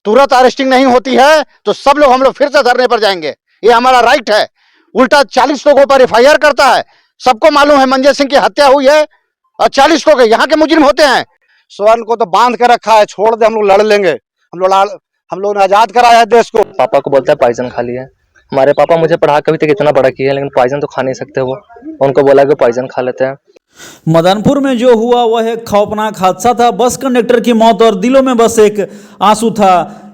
तुरंत अरेस्टिंग नहीं होती है तो सब लोग हम लोग फिर से धरने पर जाएंगे। ये हमारा राइट है। उल्टा 40 लोगों पर FIR करता है। सबको मालूम है मंजय सिंह की हत्या हुई है और 40 लोग यहाँ के मुजरिम होते हैं। स्वर्ण को तो बांध के रखा है, छोड़ दे, हम लोग लड़ लेंगे। हम लोग ने आजाद कराया है देश को। पापा को बोलता है पॉइजन खा लिया। हमारे पापा मुझे पढ़ा कभी तक इतना बड़ा किया, लेकिन पॉइजन तो खा नहीं सकते वो। उनको बोला कि पॉइजन खा लेते हैं। मदनपुर में जो हुआ वह एक खौफनाक हादसा था। बस कंडक्टर की मौत और दिलों में बस एक आंसू था।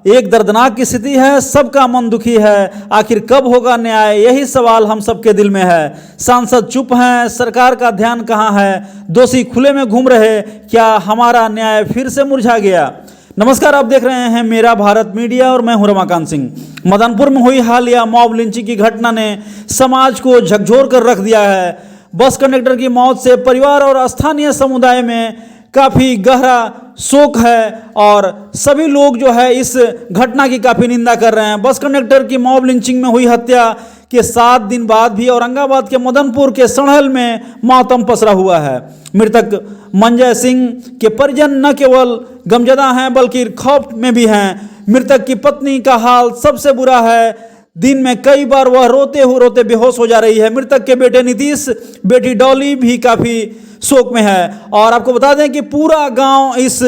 एक दर्दनाक की स्थिति है, सबका मन दुखी है। आखिर कब होगा न्याय, यही सवाल हम सबके दिल में है। सांसद चुप हैं, सरकार का ध्यान कहाँ है? दोषी खुले में घूम रहे, क्या हमारा न्याय फिर से मुरझा गया? नमस्कार, आप देख रहे हैं मेरा भारत मीडिया और मैं हूं रमाकांत सिंह। मदनपुर में हुई हालिया मॉब लिंचिंग की घटना ने समाज को झकझोर कर रख दिया है। बस कंडक्टर की मौत से परिवार और स्थानीय समुदाय में काफ़ी गहरा शोक है और सभी लोग जो है इस घटना की काफ़ी निंदा कर रहे हैं। बस कंडक्टर की मॉब लिंचिंग में हुई हत्या के 7 दिन बाद भी औरंगाबाद के मदनपुर के सड़हल में मातम पसरा हुआ है। मृतक मंजय सिंह के परिजन न केवल गमजदा हैं बल्कि खौफ में भी हैं। मृतक की पत्नी का हाल सबसे बुरा है। दिन में कई बार वह रोते बेहोश हो जा रही है। मृतक के बेटे नीतीश, बेटी डॉली भी काफ़ी शोक में है। और आपको बता दें कि पूरा गांव इस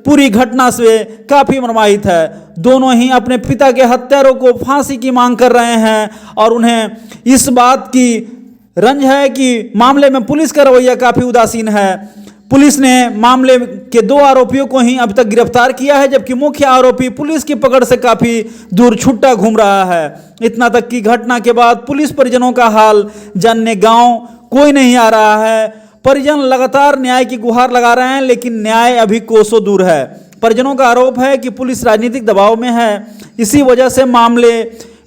पूरी घटना से काफ़ी मर्माहित है। दोनों ही अपने पिता के हत्यारों को फांसी की मांग कर रहे हैं और उन्हें इस बात की रंज है कि मामले में पुलिस का रवैया काफ़ी उदासीन है। पुलिस ने मामले के 2 आरोपियों को ही अब तक गिरफ्तार किया है, जबकि मुख्य आरोपी पुलिस की पकड़ से काफ़ी दूर छुट्टा घूम रहा है। इतना तक की घटना के बाद पुलिस परिजनों का हाल जानने गांव कोई नहीं आ रहा है। परिजन लगातार न्याय की गुहार लगा रहे हैं, लेकिन न्याय अभी कोसों दूर है। परिजनों का आरोप है कि पुलिस राजनीतिक दबाव में है, इसी वजह से मामले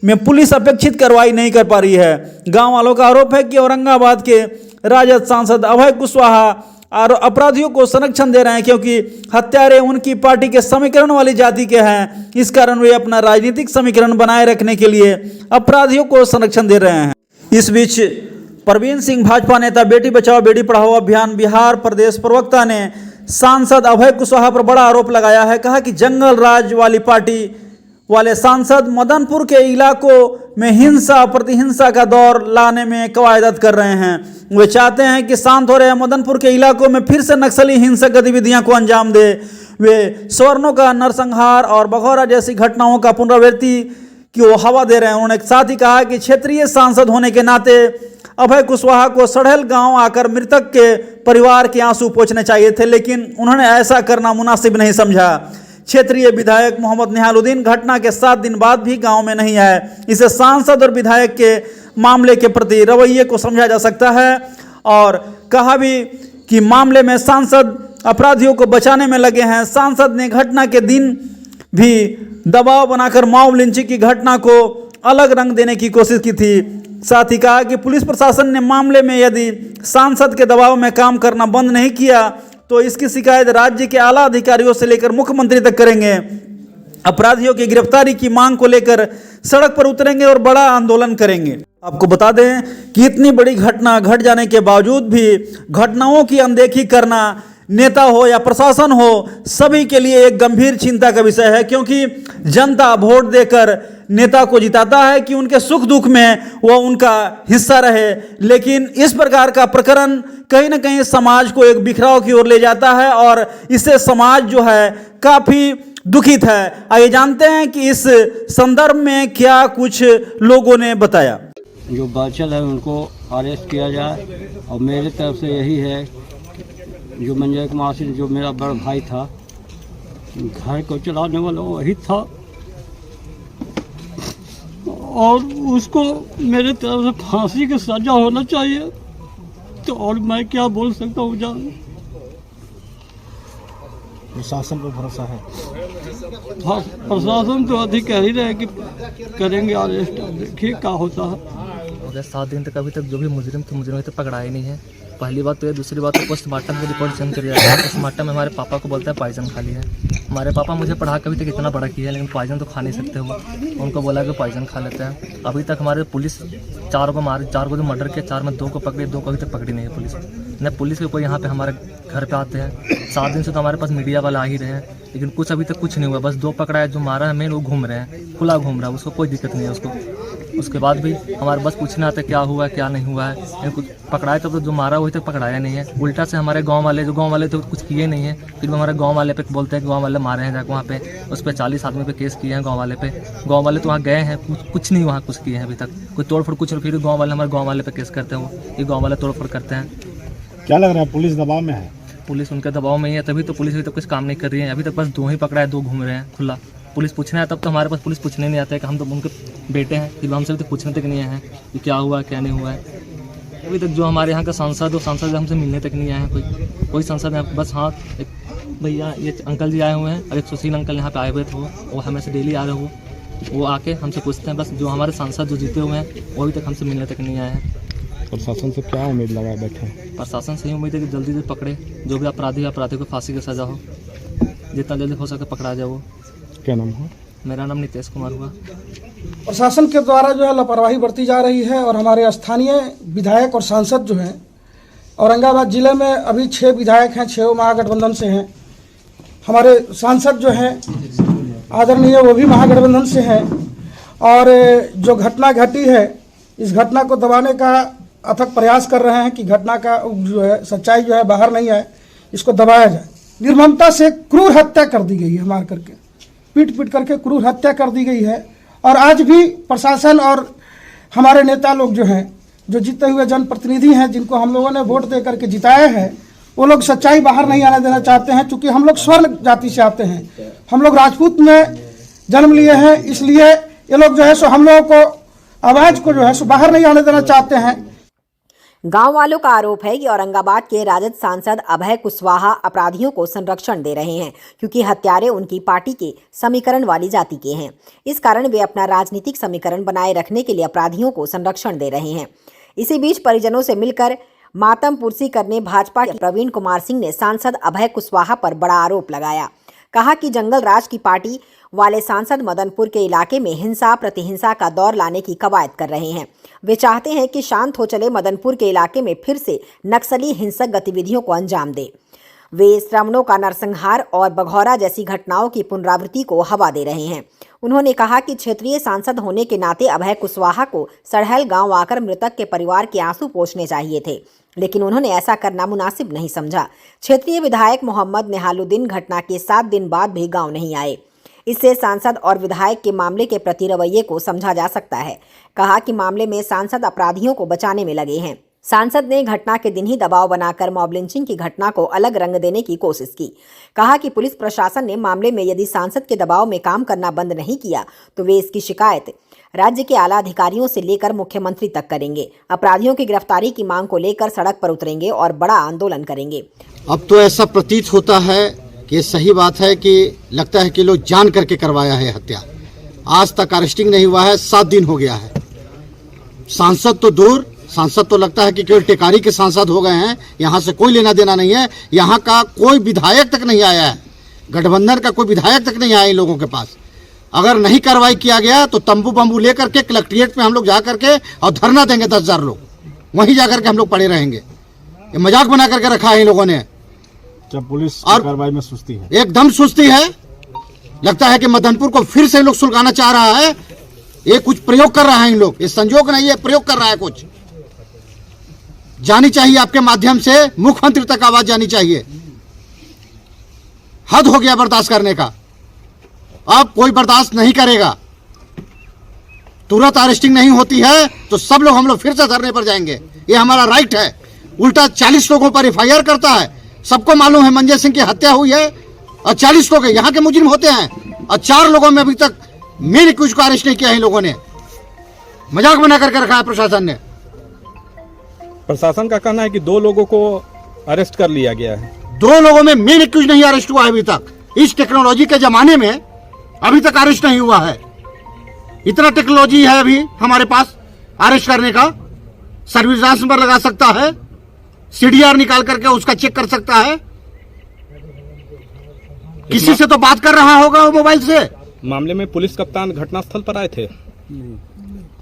में पुलिस अपेक्षित कार्रवाई नहीं कर पा रही है। गाँव वालों का आरोप है कि औरंगाबाद के राजद सांसद अभय कुशवाहा और अपराधियों को संरक्षण दे रहे हैं, क्योंकि हत्यारे उनकी पार्टी के समीकरण वाली जाति के हैं। इस कारण वे अपना राजनीतिक समीकरण बनाए रखने के लिए अपराधियों को संरक्षण दे रहे हैं। इस बीच प्रवीण सिंह, भाजपा नेता, बेटी बचाओ बेटी पढ़ाओ अभियान बिहार प्रदेश प्रवक्ता ने सांसद अभय कुशवाहा पर बड़ा आरोप लगाया है। कहा कि जंगल राज वाली पार्टी वाले सांसद मदनपुर के इलाकों में हिंसा प्रतिहिंसा का दौर लाने में कवायदत कर रहे हैं। वे चाहते हैं कि शांत हो रहे मदनपुर के इलाकों में फिर से नक्सली हिंसक गतिविधियां को अंजाम दे। वे सवर्णों का नरसंहार और बघौरा जैसी घटनाओं का पुनरावृत्ति की वो हवा दे रहे हैं। उन्होंने साथ ही कहा कि क्षेत्रीय सांसद होने के नाते अभय कुशवाहा को सड़हल गांव आकर मृतक के परिवार के आंसू पोंछने चाहिए थे, लेकिन उन्होंने ऐसा करना मुनासिब नहीं समझा। क्षेत्रीय विधायक मोहम्मद निहालुद्दीन घटना के 7 दिन बाद भी गांव में नहीं आए। इसे सांसद और विधायक के मामले के प्रति रवैये को समझा जा सकता है और कहा भी कि मामले में सांसद अपराधियों को बचाने में लगे हैं। सांसद ने घटना के दिन भी दबाव बनाकर मॉब लिंचिंग की घटना को अलग रंग देने की कोशिश की थी। साथ ही कहा कि पुलिस प्रशासन ने मामले में यदि सांसद के दबाव में काम करना बंद नहीं किया तो इसकी शिकायत राज्य के आला अधिकारियों से लेकर मुख्यमंत्री तक करेंगे। अपराधियों की गिरफ्तारी की मांग को लेकर सड़क पर उतरेंगे और बड़ा आंदोलन करेंगे। आपको बता दें कि इतनी बड़ी घटना घट जाने के बावजूद भी घटनाओं की अनदेखी करना नेता हो या प्रशासन हो, सभी के लिए एक गंभीर चिंता का विषय है, क्योंकि जनता वोट देकर नेता को जिताता है कि उनके सुख दुख में वह उनका हिस्सा रहे। लेकिन इस प्रकार का प्रकरण कहीं ना कहीं समाज को एक बिखराव की ओर ले जाता है और इससे समाज जो है काफ़ी दुखित है। आइए जानते हैं कि इस संदर्भ में क्या कुछ लोगों ने बताया। जो बाचल है उनको अरेस्ट किया जाए और मेरी तरफ से यही है, जो मंजय कुमार सिंह जो मेरा बड़ा भाई था, घर को चलाने वाला वही था और उसको मेरे तरफ से फांसी की सजा होना चाहिए। तो और मैं क्या बोल सकता हूँ जान। प्रशासन पर भरोसा है? हाँ, प्रशासन तो अधिक कह ही रहे कि करेंगे अरेस्ट, देखिए क्या होता है। हो गया 7 दिन तक, अभी तक जो भी मुजरिम थे मुजरिम तो पकड़ा ही नहीं है। पहली बात तो ये, दूसरी बात तो पोस्टमार्टम की रिपोर्ट चेंज करी जाती है। पोस्टमार्टम में हमारे पापा को बोलता है पॉइजन खा लिया। हमारे पापा मुझे पढ़ा कभी तक इतना बड़ा किया, लेकिन पॉइजन तो खा नहीं सकते वो। उनको बोला कि पॉइजन खा लेते हैं। अभी तक हमारे पुलिस 4 को मारे, 4 को तो मर्डर किया, 4 में 2 को पकड़े, 2 को अभी तक पकड़ी नहीं है पुलिस। न पुलिस के कोई यहाँ पे हमारे घर पे आते हैं। 7 दिन से तो हमारे पास मीडिया वाले आ ही रहे हैं। लेकिन कुछ अभी तक कुछ नहीं हुआ। बस 2 पकड़ा है, जो मारा है मेन वो घूम रहे हैं, खुला घूम रहा है, उसको कोई दिक्कत नहीं है उसको। उसके बाद भी हमारे बस पूछना आता है क्या हुआ है क्या नहीं हुआ है। लेकिन कुछ पकड़ा है तो जो मारा वही तक पकड़ाया नहीं है। उल्टा से हमारे गाँव वाले तो कुछ किए नहीं है, फिर भी हमारे गाँव वाले पे बोलते हैं कि गाँव वाले मारे हैं जाकर वहाँ पे, उस पर 40 आदमी पे केस किए हैं गाँव वाले पे। गाँव वाले तो वहाँ गए हैं, कुछ नहीं वहाँ कुछ किए हैं अभी तक, कोई तोड़फोड़ कुछ, फिर गाँव वाले हमारे गाँव वाले पे केस करते हैं, वो ये गाँव वाले तोड़फोड़ करते हैं। क्या लग रहा है पुलिस दबाव में है? पुलिस उनके दबाव में ही है, तभी तो पुलिस अभी तक कुछ काम नहीं कर रही है। अभी तक बस 2 ही पकड़ा है, 2 घूम रहे हैं खुला। पुलिस पूछने आया तब तो हमारे पास पुलिस पूछने नहीं आता है कि हम तो उनके बेटे हैं, फिर हमसे भी तो पूछने तक नहीं आए हैं कि क्या हुआ क्या नहीं हुआ है। अभी तक जो हमारे यहाँ का सांसद हो, सांसद हमसे मिलने तक नहीं आए हैं, कोई सांसद है बस। हाँ, एक भैया ये अंकल जी आए हुए हैं और एक सुशील अंकल यहाँ पे आए हुए थे, वो हमें से डेली आ रहे हो, वो आके हमसे पूछते हैं बस। जो हमारे सांसद जो जीते हुए हैं वो अभी तक हमसे मिलने तक नहीं आए हैं। प्रशासन से क्या उम्मीद लगाए बैठे हैं? प्रशासन से ही उम्मीद है कि जल्दी से पकड़े, जो भी अपराधी को फांसी की सज़ा हो, जितना जल्दी हो सके पकड़ा जाए वो। क्या नाम है? मेरा नाम नितेश कुमार हुआ। प्रशासन के द्वारा जो है लापरवाही बरती जा रही है और हमारे स्थानीय विधायक और सांसद जो हैं, औरंगाबाद जिले में अभी 6 विधायक हैं, 6 महागठबंधन से हैं। हमारे सांसद जो हैं आदरणीय वो भी महागठबंधन से हैं। और जो घटना घटी है, इस घटना को दबाने का अथक प्रयास कर रहे हैं कि घटना का जो है सच्चाई जो है बाहर नहीं आए, इसको दबाया जाए। निर्ममता से क्रूर हत्या कर दी गई है, मार करके पीट करके क्रूर हत्या कर दी गई है। और आज भी प्रशासन और हमारे नेता लोग जो हैं, जो जीते हुए जनप्रतिनिधि हैं, जिनको हम लोगों ने वोट दे करके जिताया है, वो लोग सच्चाई बाहर नहीं आने देना चाहते हैं। चूँकि हम लोग स्वर्ण जाति से आते हैं, हम लोग राजपूत में जन्म लिए हैं, इसलिए ये लोग जो है सो हम लोगों को आवाज़ को जो है सो बाहर नहीं आने देना चाहते हैं। गांव वालों का आरोप है कि औरंगाबाद के राजद सांसद अभय कुशवाहा अपराधियों को संरक्षण दे रहे हैं, क्योंकि हत्यारे उनकी पार्टी के समीकरण वाली जाति के हैं। इस कारण वे अपना राजनीतिक समीकरण बनाए रखने के लिए अपराधियों को संरक्षण दे रहे हैं। इसी बीच परिजनों से मिलकर मातम पुरसी करने भाजपा के प्रवीण कुमार सिंह ने सांसद अभय कुशवाहा पर बड़ा आरोप लगाया। कहा कि जंगल राज की पार्टी वाले सांसद मदनपुर के इलाके में हिंसा प्रतिहिंसा का दौर लाने की कवायद कर रहे हैं। वे चाहते हैं कि शांत हो चले मदनपुर के इलाके में फिर से नक्सली हिंसक गतिविधियों को अंजाम दे। वे श्रवणों का नरसंहार और बघौरा जैसी घटनाओं की पुनरावृत्ति को हवा दे रहे हैं। उन्होंने कहा कि क्षेत्रीय सांसद होने के नाते अभय कुशवाहा को सड़हल गांव आकर मृतक के परिवार के आंसू पोंछने चाहिए थे, लेकिन उन्होंने ऐसा करना मुनासिब नहीं समझा। क्षेत्रीय विधायक मोहम्मद नेहालुद्दीन घटना के 7 दिन बाद भी गांव नहीं आए। इससे सांसद और विधायक के मामले के प्रति रवैये को समझा जा सकता है। कहा कि मामले में सांसद अपराधियों को बचाने में लगे हैं। सांसद ने घटना के दिन ही दबाव बनाकर मॉब लिंचिंग की घटना को अलग रंग देने की कोशिश की। कहा कि पुलिस प्रशासन ने मामले में यदि सांसद के दबाव में काम करना बंद नहीं किया तो वे इसकी शिकायत राज्य के आला अधिकारियों से लेकर मुख्यमंत्री तक करेंगे। अपराधियों की गिरफ्तारी की मांग को लेकर सड़क पर उतरेंगे और बड़ा आंदोलन करेंगे। अब तो ऐसा प्रतीत होता है कि ये सही बात है कि लगता है कि लोग जान करके करवाया है हत्या। आज तक अरेस्टिंग नहीं हुआ है, 7 दिन हो गया है। सांसद तो दूर, सांसद तो लगता है कि केवल टेकारी के सांसद हो गए हैं, यहाँ से कोई लेना देना नहीं है। यहाँ का कोई विधायक तक नहीं आया है, गठबंधन का कोई विधायक तक नहीं आया इन लोगों के पास। अगर नहीं कार्रवाई किया गया तो तंबू बम्बू लेकर के कलेक्ट्रेट में हम लोग जा करके और धरना देंगे 10,000 लोग, वहीं जाकर के हम लोग पड़े रहेंगे। ये मजाक बना करके रखा है इन लोगों ने। क्या पुलिस की कार्रवाई में सुस्ती है? एकदम सुस्ती है। लगता है कि मदनपुर को फिर से लोग सुलगाना चाह रहा है। ये कुछ प्रयोग कर रहा है इन लोग, ये संजोग नहीं है, प्रयोग कर रहा है कुछ। जानी चाहिए आपके माध्यम से मुख्यमंत्री तक आवाज जानी चाहिए। हद हो गया बर्दाश्त करने का, अब कोई बर्दाश्त नहीं करेगा। तुरंत अरेस्टिंग नहीं होती है तो सब लोग हम लोग फिर से धरने पर जाएंगे। ये हमारा राइट है। उल्टा 40 लोगों पर FIR करता है। सबको मालूम है मंजय सिंह की हत्या हुई है और 40 लोग यहाँ के मुजरिम होते हैं और 4 लोगों में अभी तक मेरे कुछ को अरेस्ट नहीं किया है। इन लोगों ने मजाक बना करके रखा है प्रशासन ने। प्रशासन का कहना है कि 2 लोगों को अरेस्ट कर लिया गया है। 2 लोगों में मेन एक्यूज नहीं अरेस्ट हुआ है अभी तक। इस टेक्नोलॉजी के जमाने में अभी तक अरेस्ट नहीं हुआ है। इतना टेक्नोलॉजी है अभी हमारे पास अरेस्ट करने का। सर्विलांस नंबर लगा सकता है, CDR निकाल करके उसका चेक कर सकता है। किसी से तो बात कर रहा होगा वो मोबाइल से। मामले में पुलिस कप्तान घटनास्थल पर आए थे?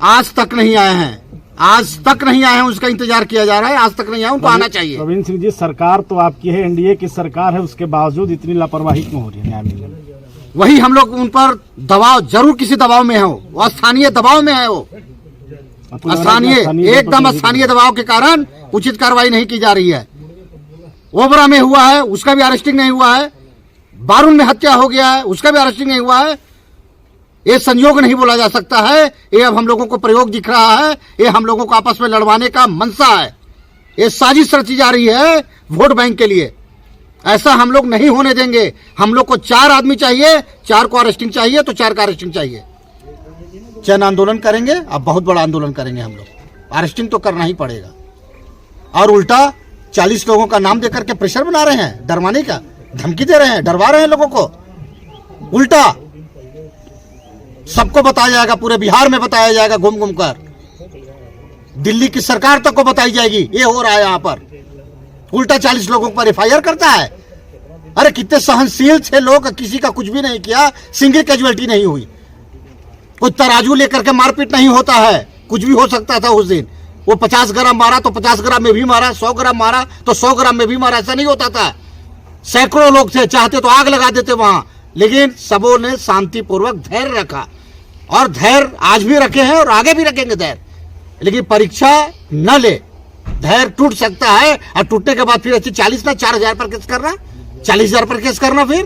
आज तक नहीं आए हैं। आज तक नहीं आए हैं, उसका इंतजार किया जा रहा है, आज तक नहीं आए, उनको आना चाहिए। प्रवीण सिंह जी, सरकार तो आपकी है, एनडीए की सरकार है, उसके बावजूद इतनी लापरवाही क्यों हो रही है न्याय मिलने में? वही हम लोग उन पर दबाव, जरूर किसी दबाव में हो, वो स्थानीय दबाव में है, वो स्थानीय एकदम स्थानीय दबाव के कारण उचित कार्रवाई नहीं की जा रही है। ओबरा में हुआ है, उसका भी अरेस्टिंग नहीं हुआ है। बारून में हत्या हो गया है, उसका भी अरेस्टिंग नहीं हुआ है। ये संयोग नहीं बोला जा सकता है, ये अब हम लोगों को प्रयोग दिख रहा है, ये हम लोगों को आपस में लड़वाने का मनसा है, ये साजिश रची जा रही है वोट बैंक के लिए। ऐसा हम लोग नहीं होने देंगे। हम लोग को 4 आदमी चाहिए, 4 को अरेस्टिंग चाहिए, तो 4 का अरेस्टिंग चाहिए। चैन आंदोलन करेंगे, अब बहुत बड़ा आंदोलन करेंगे हम लोग, अरेस्टिंग तो करना ही पड़ेगा। और उल्टा 40 लोगों का नाम देकर के प्रेशर बना रहे हैं, डरवाने का धमकी दे रहे हैं, डरवा रहे हैं लोगों को। उल्टा सबको बताया जाएगा, पूरे बिहार में बताया जाएगा, घूम घूम कर दिल्ली की सरकार तक को बताई जाएगी ये हो रहा है यहाँ पर। उल्टा 40 लोगों पर एफआईआर करता है। अरे कितने सहनशील थे लोग, किसी का कुछ भी नहीं किया, सिंगल कैजुअलिटी नहीं हुई। कोई तराजू लेकर के मारपीट नहीं होता है, कुछ भी हो सकता था उस दिन। वो 50 ग्राम मारा तो 50 ग्राम में भी मारा, 100 ग्राम मारा तो 100 ग्राम में भी मारा, ऐसा नहीं होता था। सैकड़ों लोग थे, चाहते तो आग लगा देते वहां, लेकिन सबों ने शांतिपूर्वक धैर्य रखा, और धैर्य आज भी रखे हैं और आगे भी रखेंगे धैर्य। लेकिन परीक्षा न ले, धैर्य टूट सकता है, और टूटने के बाद फिर ऐसी 40 ना 4000 पर केस करना, 40,000 पर केस करना फिर।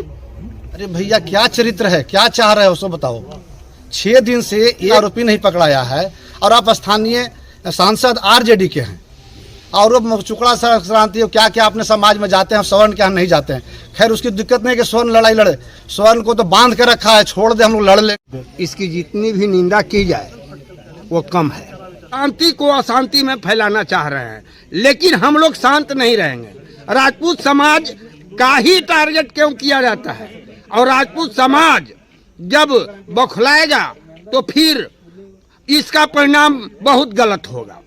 अरे भैया क्या चरित्र है, क्या चाह रहे हो उसको बताओ। 6 दिन से एक आरोपी नहीं पकड़ाया है, और आप स्थानीय सांसद आरजेडी के हैं, और वो चुकड़ा संक्रांति क्या क्या अपने समाज में जाते हैं, स्वर्ण के यहाँ नहीं जाते हैं। खैर उसकी दिक्कत नहीं कि स्वर्ण लड़ाई लड़े, स्वर्ण को तो बांध के रखा है, छोड़ दे हम लोग लड़ ले। इसकी जितनी भी निंदा की जाए वो कम है। शांति को अशांति में फैलाना चाह रहे हैं, लेकिन हम लोग शांत नहीं रहेंगे। राजपूत समाज का ही टारगेट क्यों किया जाता है, और राजपूत समाज जब बौखलाएगा तो फिर इसका परिणाम बहुत गलत होगा।